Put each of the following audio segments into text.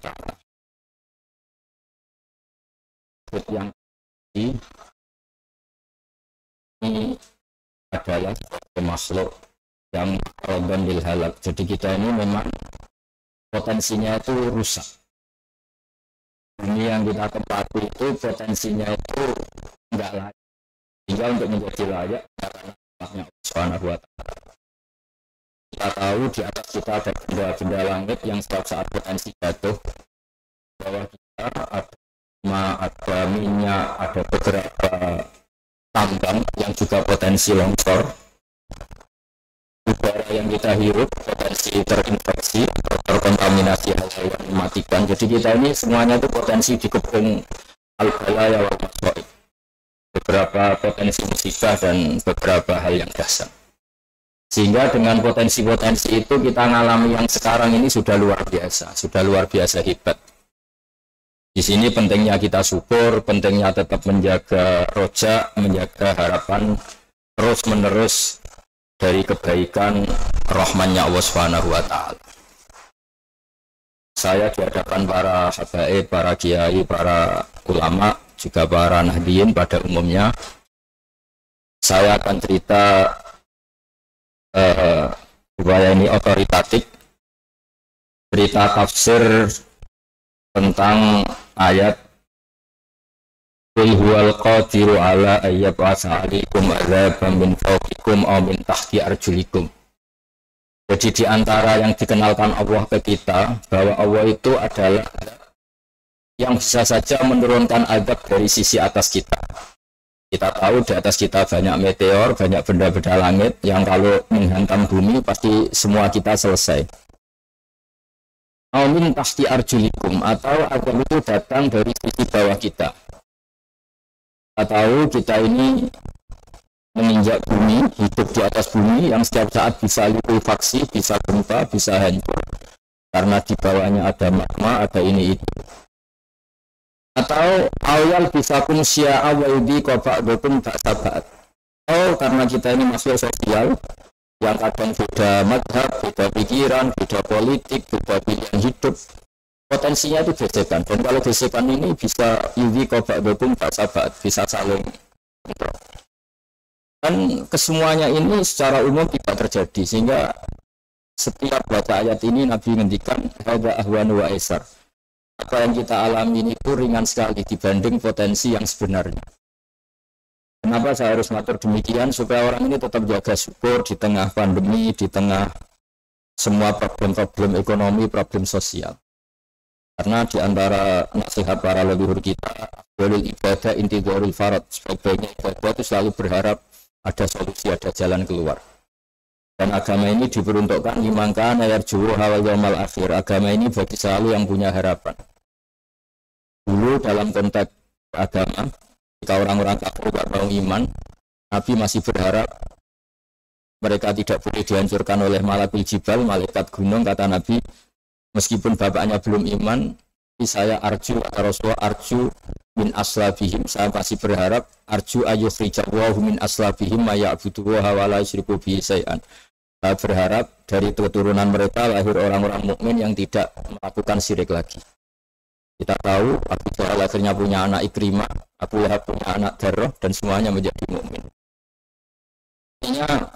Ta'ala. Yang ini adalah makhluk yang korban lil halak. Jadi kita ini memang potensinya itu rusak. Bumi yang kita tempati itu potensinya itu enggak layak. Sehingga untuk menjadi layak karena Allah Subhanahu wa Ta'ala. Kita tahu di atas kita ada benda-benda langit yang setiap saat potensi jatuh. Bahwa kita ada minyak, ada beberapa tambang yang juga potensi longsor. Udara yang kita hirup potensi terinfeksi atau terkontaminasi hal-hal yang mematikan. Jadi kita ini semuanya itu potensi dikepung al-balaya wal masaib. Beberapa potensi musibah dan beberapa hal yang dahsyat. Sehingga dengan potensi-potensi itu kita ngalami yang sekarang ini sudah luar biasa hebat. Di sini pentingnya kita syukur, pentingnya tetap menjaga roja, menjaga harapan terus-menerus dari kebaikan rahmannya Allah Subhanahu wa Ta'ala. Saya di hadapan para habaib, para kiai, para ulama, juga para nahdiyin pada umumnya, saya akan cerita supaya ini otoritatif, cerita tafsir tentang ayat Qul huwal qadiru ala ayyab'atsa 'alaikum 'adzaban min fawqikum aw min tahti arjulikum. Jadi di antara yang dikenalkan Allah ke kita bahwa Allah itu adalah yang bisa saja menurunkan azab dari sisi atas kita. Kita tahu di atas kita banyak meteor, banyak benda-benda langit yang kalau menghantam bumi pasti semua kita selesai. Aw min tahti arjulikum, atau azab itu datang dari sisi bawah kita. Kita tahu kita ini menginjak bumi, hidup di atas bumi yang setiap saat bisa likuifaksi, bisa gempa, bisa hancur karena di bawahnya ada magma, ada ini itu. Atau awal bisa kumsya awaldi koba'dukum ba'sabat. Oh, karena kita ini masuk sosial yang kadang beda madhab, beda pikiran, beda politik, beda pilihan hidup, potensinya itu gesekan. Dan kalau gesekan ini bisa yuwi koba'dukum ba'sabat, bisa saling kontrol. Dan kesemuanya ini secara umum tidak terjadi, sehingga setiap baca ayat ini Nabi ngendikan hadza ahwanu wa aisar. Apa yang kita alami ini itu ringan sekali dibanding potensi yang sebenarnya. Kenapa saya harus ngatur demikian? Supaya orang ini tetap jaga syukur di tengah pandemi, di tengah semua problem-problem ekonomi, problem sosial. Karena di antara nasihat para leluhur kita, dalil ibadah intidharul farad, sebaiknya ibadah itu selalu berharap ada solusi, ada jalan keluar. Dan agama ini diperuntukkan imangkan yarjuhu hawal yaumal akhir. Agama ini bagi selalu yang punya harapan. Dulu dalam konteks agama, ketika orang-orang kafir tidak mau iman, Nabi masih berharap mereka tidak boleh dihancurkan oleh malakul jibal, malaikat gunung. Kata Nabi, meskipun bapaknya belum iman, saya arju atau Rasulullah arju min aslabihim, saya masih berharap arju ayyukhrijawahu min aslabihim maya'buduwaha wa la yusyriku bihi syai'an. Saya berharap dari keturunan mereka lahir orang-orang mukmin yang tidak melakukan syirik lagi. Kita tahu Abu Jahal akhirnya punya anak Ikrimah, Abu Lahab punya anak Darrah, dan semuanya menjadi mukmin. Artinya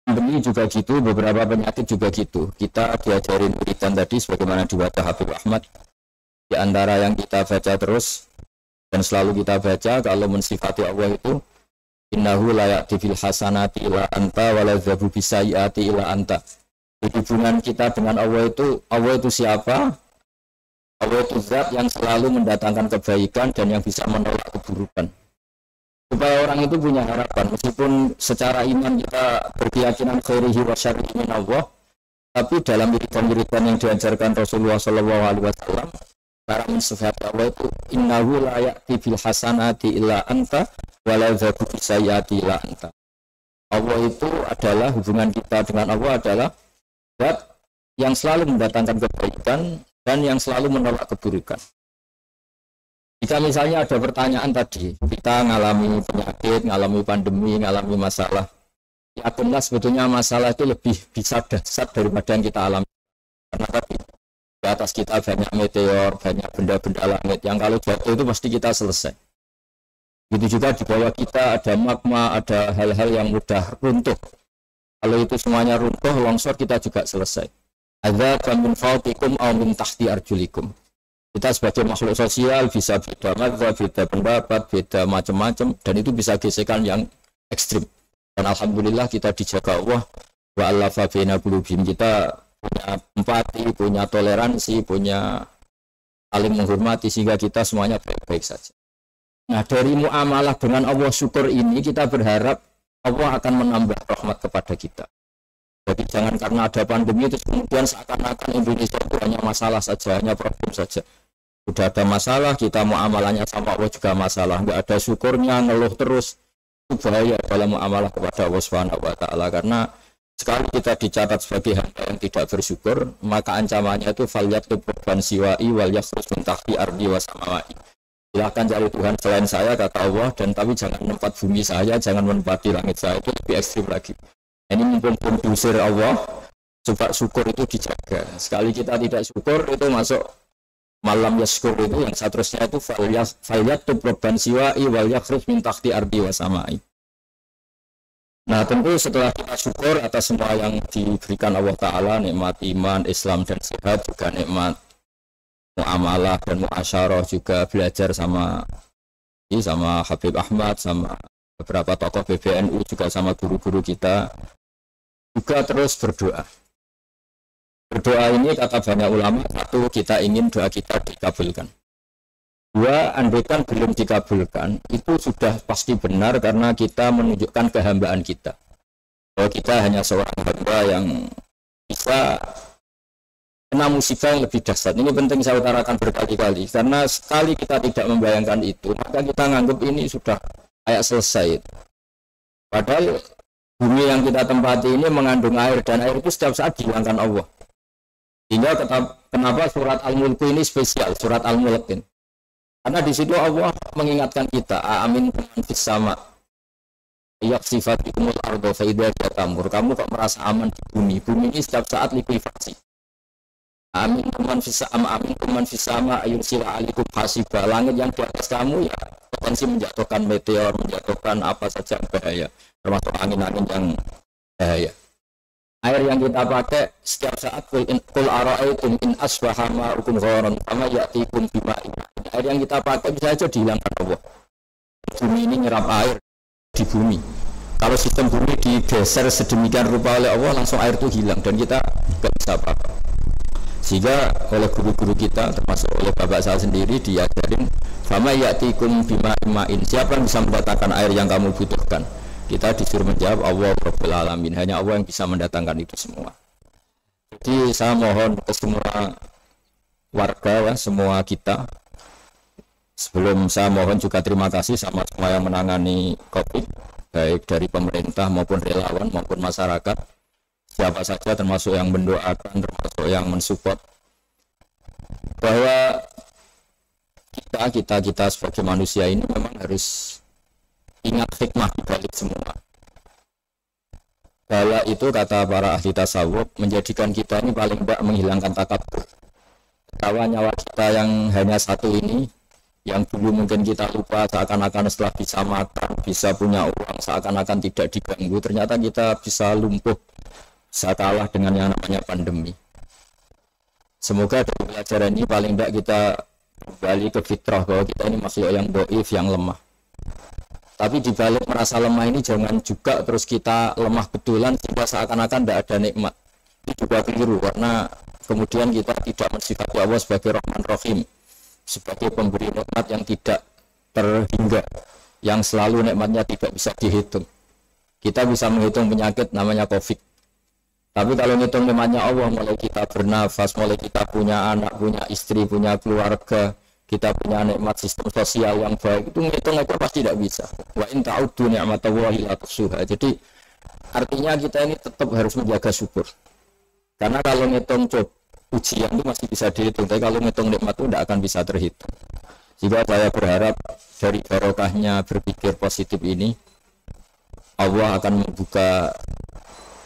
pandemi juga gitu, beberapa penyakit juga gitu. Kita diajarin wiridan tadi sebagaimana dibaca Habib Ahmad. Di antara yang kita baca terus dan selalu kita baca kalau mensifati Allah itu innahu la ya'ti bil hasanati ila anta wa la yadhabu bisayyiati ila anta. Hubungan kita dengan Allah itu siapa? Allah itu zat yang selalu mendatangkan kebaikan dan yang bisa menolak keburukan. Supaya orang itu punya harapan, meskipun secara iman kita berkeyakinan khairihi wa syarrihi min Allah, tapi dalam wiridan-wiridan yang diajarkan Rasulullah SAW, para mensifat Allah itu innahu la ya'ti bil hasanati illa anta wa la yadhabu bisayyiati illa anta. Allah itu adalah, hubungan kita dengan Allah adalah zat yang selalu mendatangkan kebaikan dan yang selalu menolak keburukan. Jika misalnya ada pertanyaan tadi, kita ngalami penyakit, ngalami pandemi, ngalami masalah, yakinlah sebetulnya masalah itu lebih bisa dahsyat daripada yang kita alami. Karena tadi Di atas kita banyak meteor, banyak benda-benda langit yang kalau jatuh itu pasti kita selesai. Begitu juga di bawah kita ada magma, ada hal-hal yang mudah runtuh. Kalau itu semuanya runtuh, longsor kita juga selesai. Ada min fawqikum aw min tahti arjulikum. Kita sebagai makhluk sosial bisa beda mazhab, beda pendapat, beda macam-macam, dan itu bisa gesekan yang ekstrim. Dan alhamdulillah kita dijaga Allah wa allafa baina qulubihim. Kita punya empati, punya toleransi, punya saling menghormati sehingga kita semuanya baik-baik saja. Nah, dari muamalah dengan Allah syukur ini kita berharap Allah akan menambah rahmat kepada kita. Jadi jangan karena ada pandemi itu kemudian seakan-akan Indonesia itu hanya masalah saja, hanya problem saja. Sudah ada masalah, kita muamalahnya sama Allah juga masalah. Enggak ada syukurnya, ngeluh terus. Itu bahaya dalam muamalah kepada Allah Subhanahu wa taala, karena sekali kita dicatat sebagai hamba yang tidak bersyukur, maka ancamannya itu falyatub rabban siwa'i wal yakhrus min tahti ardi wa samawai. Silakan cari Tuhan selain saya, kata Allah, dan tapi jangan menempat bumi saya, jangan menempati langit saya. Itu lebih ekstrim lagi. Ini mumpung diusir Allah, coba syukur itu dijaga. Sekali kita tidak syukur, itu masuk malam yaskur, itu yang seterusnya itu falyatub rabban siwa'i wal yakhrus min tahti ardi wa samawai. Nah, tentu setelah kita syukur atas semua yang diberikan Allah Ta'ala, nikmat iman, Islam, dan sehat, juga nikmat muamalah dan muasyarah, juga belajar sama Habib Ahmad, sama beberapa tokoh PBNU, juga sama guru-guru kita, juga terus berdoa. Berdoa ini kata banyak ulama, satu, kita ingin doa kita dikabulkan. Dua, andaikan belum dikabulkan, itu sudah pasti benar karena kita menunjukkan kehambaan kita. Bahwa kita hanya seorang hamba yang bisa kena musibah yang lebih dahsyat. Ini penting saya utarakan berkali-kali, karena sekali kita tidak membayangkan itu, maka kita nganggap ini sudah kayak selesai. Padahal bumi yang kita tempati ini mengandung air, dan air itu setiap saat dihilangkan Allah. Sehingga kenapa surat Al-Mulk ini spesial, surat Al-Mulk ini. Karena di situ Allah mengingatkan kita, amin fis sama, yaksifatul ardo faida jatamur. Kamu kok merasa aman di bumi? Bumi ini setiap saat likuifaksi. Amin kuman fis sama ayursila alikum hasiba. Langit yang di atas kamu ya potensi menjatuhkan meteor, menjatuhkan apa saja yang bahaya, termasuk angin-angin yang bahaya. Air yang kita pakai setiap saat kul ara'aitum in asbaha ma'ukum gharan kama ya'tikum bima'in. Air yang kita pakai bisa saja dihilangkan Allah. Bumi ini nyerap air di bumi. Kalau sistem bumi digeser sedemikian rupa oleh Allah, langsung air itu hilang dan kita tidak bisa apa-apa. Sehingga oleh guru-guru kita, termasuk oleh bapak saya sendiri, diajarin kama ya'tikum bima'in. Siapa yang bisa mendatangkan air yang kamu butuhkan? Kita disuruh menjawab Allah Rabbul Alamin. Hanya Allah yang bisa mendatangkan itu semua. Jadi saya mohon ke semua warga, ya, semua kita, sebelum saya mohon juga terima kasih sama semua yang menangani COVID, baik dari pemerintah maupun relawan maupun masyarakat, siapa saja, termasuk yang mendoakan, termasuk yang mensupport, bahwa kita sebagai manusia ini memang harus ingat hikmah di balik semua. Bala itu, kata para ahli tasawuf, menjadikan kita ini paling tidak menghilangkan takabur. Bahwa nyawa kita yang hanya satu ini, yang dulu mungkin kita lupa, seakan-akan setelah bisa makan, bisa punya uang, seakan-akan tidak diganggu, ternyata kita bisa lumpuh, bisa kalah dengan yang namanya pandemi. Semoga dari pelajaran ini paling tidak kita kembali ke fitrah, bahwa kita ini makhluk yang dhaif, yang lemah. Tapi dibalik merasa lemah ini jangan juga terus kita lemah betulan sehingga seakan-akan tidak ada nikmat. Itu juga keliru, karena kemudian kita tidak mensifati Allah sebagai Rahman Rahim, sebagai pemberi nikmat yang tidak terhingga, yang selalu nikmatnya tidak bisa dihitung. Kita bisa menghitung penyakit namanya COVID, tapi kalau menghitung nikmatnya Allah, mulai kita bernafas, mulai kita punya anak, punya istri, punya keluarga, kita punya nikmat sistem sosial yang baik, itu ngitung aja pasti tidak bisa. Wa in ta'uddu ni'matallahi la tuhsuha. Jadi artinya kita ini tetap harus menjaga syukur. Karena kalau ngitung ujian itu masih bisa dihitung, tapi kalau ngitung nikmat itu tidak akan bisa terhitung. Jika saya berharap dari barokahnya berpikir positif ini, Allah akan membuka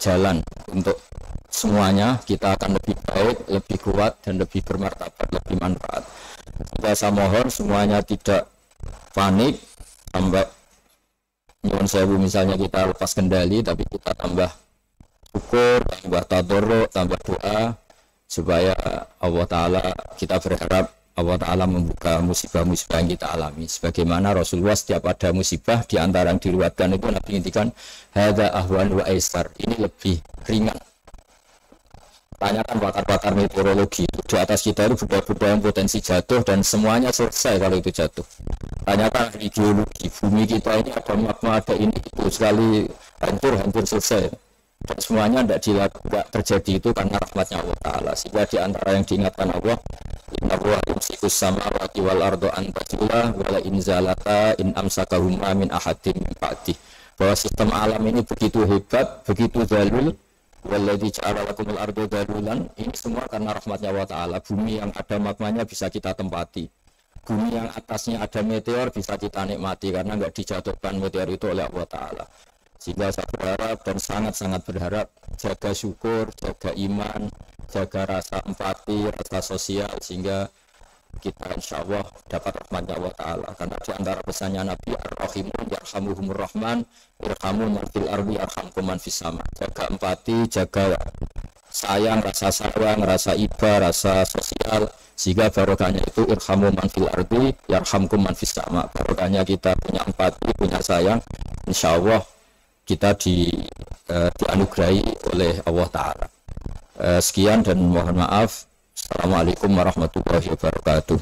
jalan untuk semuanya kita akan lebih baik, lebih kuat dan lebih bermartabat, lebih manfaat. Saya mohon semuanya tidak panik sampai nyuwun sewu misalnya kita lepas kendali, tapi kita tambah syukur, tambah tadarruk, tambah doa supaya Allah Ta'ala, kita berharap Allah Ta'ala membuka musibah-musibah yang kita alami. Sebagaimana Rasulullah setiap ada musibah, di antara yang diriwayatkan itu Nabi ngintikan hadza ahwan wa aisar, ini lebih ringan. Tanyakan pakar-pakar meteorologi, di atas kita itu benda-benda yang potensi jatuh dan semuanya selesai kalau itu jatuh. Tanyakan geologi, bumi kita ini ada magma, ada ini itu, sekali hancur selesai. Dan semuanya tidak terjadi itu karena rahmatnya Allah Ta'ala. Sehingga di antara yang diingatkan Allah, inna Allah yumsikus samawati wal ardo antazula wala inzalata in amsakahuma min ahadim min ba'dih. Bahwa sistem alam ini begitu hebat, begitu zalul, walladzi ja'ala lakumul ardo dalulan, ini semua karena rahmatnya Allah Ta'ala. Bumi yang ada magmanya bisa kita tempati, bumi yang atasnya ada meteor bisa kita nikmati karena nggak dijatuhkan meteor itu oleh Allah Ta'ala. Sehingga saya berharap dan sangat-sangat berharap jaga syukur, jaga iman, jaga rasa empati, rasa sosial, sehingga kita insya Allah dapat rahmatnya Allah Ta'ala. Karena di antara pesannya Nabi Ar-Rahimun yarhamuhumur rahman irhamu man fil ardi yarhamkum man fis sama. Jaga empati, jaga sayang, rasa iba, rasa sosial, sehingga barokahnya itu irhamu man fil ardi yarhamkum man fis sama. Barokahnya kita punya empati, punya sayang, insya Allah kita dianugerahi oleh Allah Ta'ala. Sekian dan mohon maaf. Assalamualaikum warahmatullahi wabarakatuh.